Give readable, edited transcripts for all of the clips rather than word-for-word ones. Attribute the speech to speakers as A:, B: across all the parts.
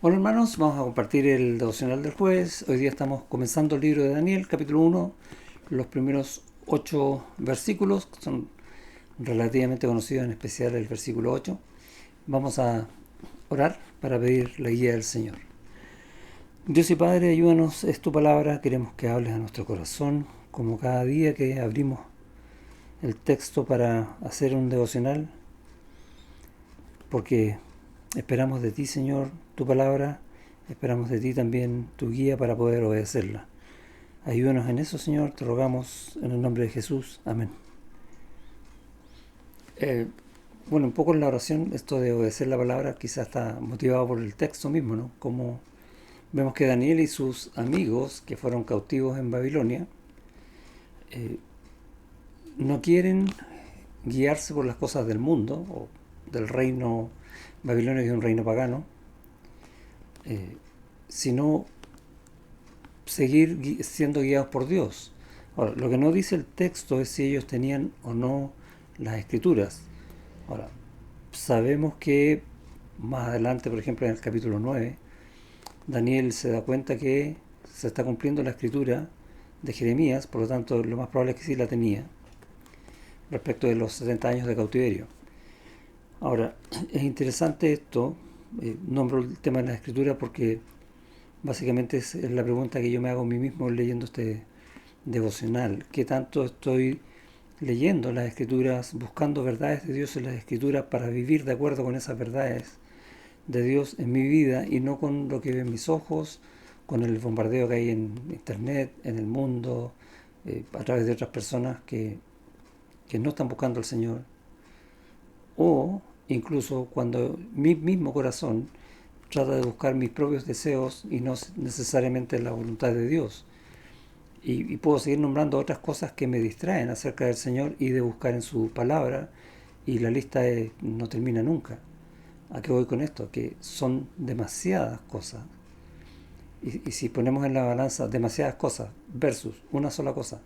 A: Hola hermanos, vamos a compartir el devocional del jueves. Hoy día estamos comenzando el libro de Daniel, capítulo 1. Los primeros 8 versículos son relativamente conocidos, en especial el versículo 8. Vamos a orar para pedir la guía del Señor. Dios y Padre, ayúdanos, es tu palabra, queremos que hables a nuestro corazón, como cada día que abrimos el texto para hacer un devocional, porque esperamos de ti, Señor, tu palabra, esperamos de ti también tu guía para poder obedecerla. Ayúdanos en eso, Señor, te rogamos en el nombre de Jesús. Amén. Eh, bueno, un poco en la oración, esto de obedecer la palabra quizás está motivado por el texto mismo, ¿no? Como vemos que Daniel y sus amigos que fueron cautivos en Babilonia eh, no quieren guiarse por las cosas del mundo o del reino babilonio, que es un reino pagano, eh, sino seguir siendo guiados por Dios. Ahora, lo que no dice el texto es si ellos tenían o no las escrituras. Ahora, sabemos que más adelante, por ejemplo en el capítulo 9, Daniel se da cuenta que se está cumpliendo la escritura de Jeremías, por lo tanto lo más probable es que sí la tenía, respecto de los 70 años de cautiverio. Ahora, es interesante esto, nombro el tema de la escritura porque básicamente es la pregunta que yo me hago a mí mismo leyendo este devocional. ¿Qué tanto estoy leyendo las escrituras, buscando verdades de Dios en las escrituras para vivir de acuerdo con esas verdades de Dios en mi vida y no con lo que ven mis ojos, con el bombardeo que hay en internet, en el mundo, a través de otras personas que no están buscando al Señor? O incluso cuando mi mismo corazón trata de buscar mis propios deseos y no necesariamente la voluntad de Dios. Y puedo seguir nombrando otras cosas que me distraen acerca del Señor y de buscar en su palabra, y la lista no termina nunca. ¿A qué voy con esto? Que son demasiadas cosas. Y si ponemos en la balanza demasiadas cosas versus una sola cosa,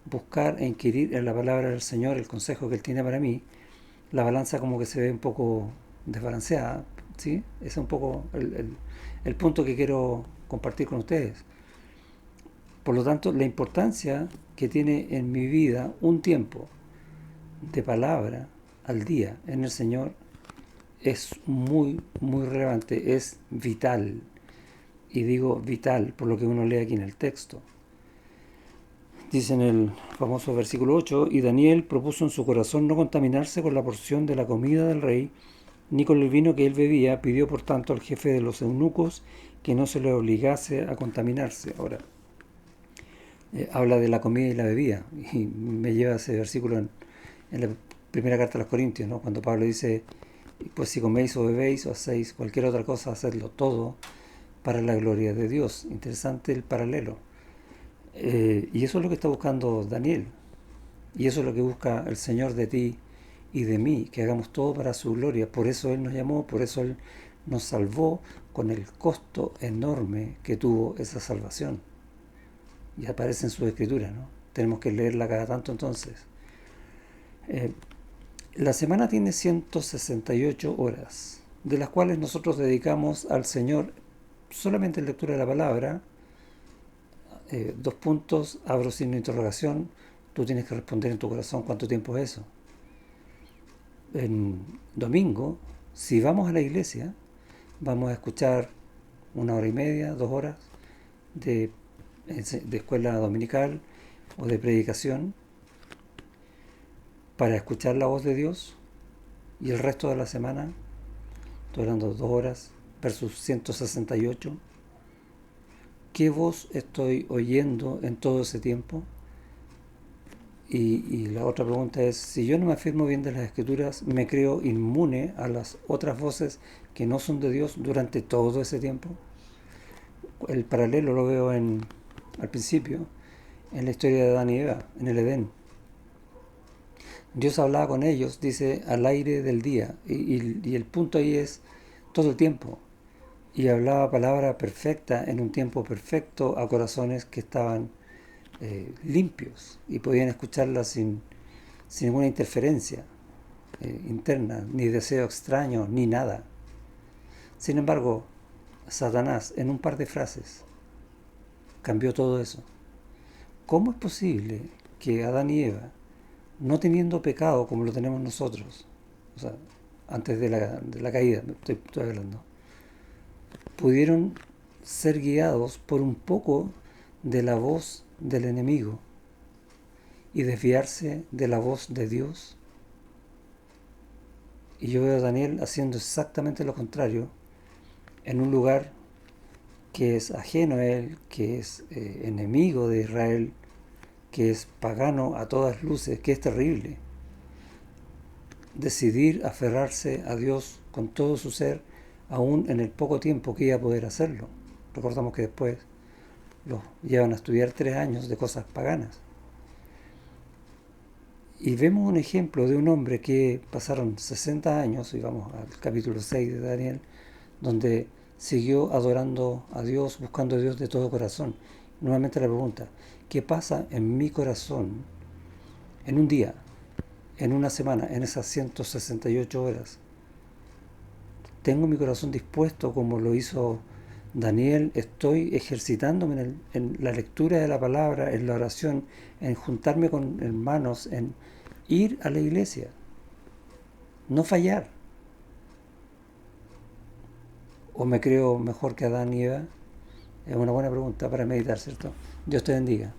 A: buscar e inquirir en la palabra del Señor el consejo que Él tiene para mí, la balanza como que se ve un poco desbalanceada, ¿sí? Ese es un poco el punto que quiero compartir con ustedes. Por lo tanto, la importancia que tiene en mi vida un tiempo de palabra al día en el Señor es muy, muy relevante, es vital. Y digo vital por lo que uno lee aquí en el texto. Dice en el famoso versículo 8: y Daniel propuso en su corazón no contaminarse con la porción de la comida del rey, ni con el vino que él bebía. Pidió por tanto al jefe de los eunucos que no se le obligase a contaminarse. Ahora, habla de la comida y la bebida, y me lleva a ese versículo en la primera carta a los Corintios, ¿no? Cuando Pablo dice: pues si coméis o bebéis o hacéis cualquier otra cosa, hacedlo todo para la gloria de Dios. Interesante el paralelo. Y eso es lo que está buscando Daniel. Y eso es lo que busca el Señor de ti y de mí, que hagamos todo para su gloria. Por eso Él nos llamó, por eso Él nos salvó, con el costo enorme que tuvo esa salvación. Y aparece en su escritura, ¿no? Tenemos que leerla cada tanto entonces. Eh, la semana tiene 168 horas, de las cuales nosotros dedicamos al Señor solamente en lectura de la palabra. Dos puntos, abro signo de interrogación, tú tienes que responder en tu corazón cuánto tiempo es eso. En domingo, si vamos a la iglesia, vamos a escuchar 1 hora y media, 2 horas de, de escuela dominical o de predicación para escuchar la voz de Dios, y el resto de la semana, estoy hablando de 2 horas versus 168, ¿qué voz estoy oyendo en todo ese tiempo? Y la otra pregunta es, si yo no me afirmo bien de las escrituras, ¿me creo inmune a las otras voces que no son de Dios durante todo ese tiempo? El paralelo lo veo al principio, en la historia de Adán y Eva, en el Edén. Dios hablaba con ellos, dice, al aire del día, y el punto ahí es todo el tiempo. Y hablaba palabra perfecta en un tiempo perfecto a corazones que estaban limpios y podían escucharla sin ninguna interferencia interna, ni deseo extraño, ni nada. Sin embargo, Satanás en un par de frases cambió todo eso. ¿Cómo es posible que Adán y Eva, no teniendo pecado como lo tenemos nosotros, o sea, antes de la caída, estoy hablando, pudieron ser guiados por un poco de la voz del enemigo y desviarse de la voz de Dios? Y yo veo a Daniel haciendo exactamente lo contrario en un lugar que es ajeno a él, que es enemigo de Israel, que es pagano a todas luces, que es terrible. Decidir aferrarse a Dios con todo su ser, aún en el poco tiempo que iba a poder hacerlo. Recordamos que después los llevan a estudiar 3 años de cosas paganas. Y vemos un ejemplo de un hombre que pasaron 60 años, y vamos al capítulo 6 de Daniel, donde siguió adorando a Dios, buscando a Dios de todo corazón. Nuevamente la pregunta, ¿qué pasa en mi corazón en un día, en una semana, en esas 168 horas? ¿Tengo mi corazón dispuesto como lo hizo Daniel? ¿Estoy ejercitándome en la lectura de la palabra, en la oración, en juntarme con hermanos, en ir a la iglesia? No fallar. ¿O me creo mejor que Adán y Eva? Es una buena pregunta para meditar, ¿cierto? Dios te bendiga.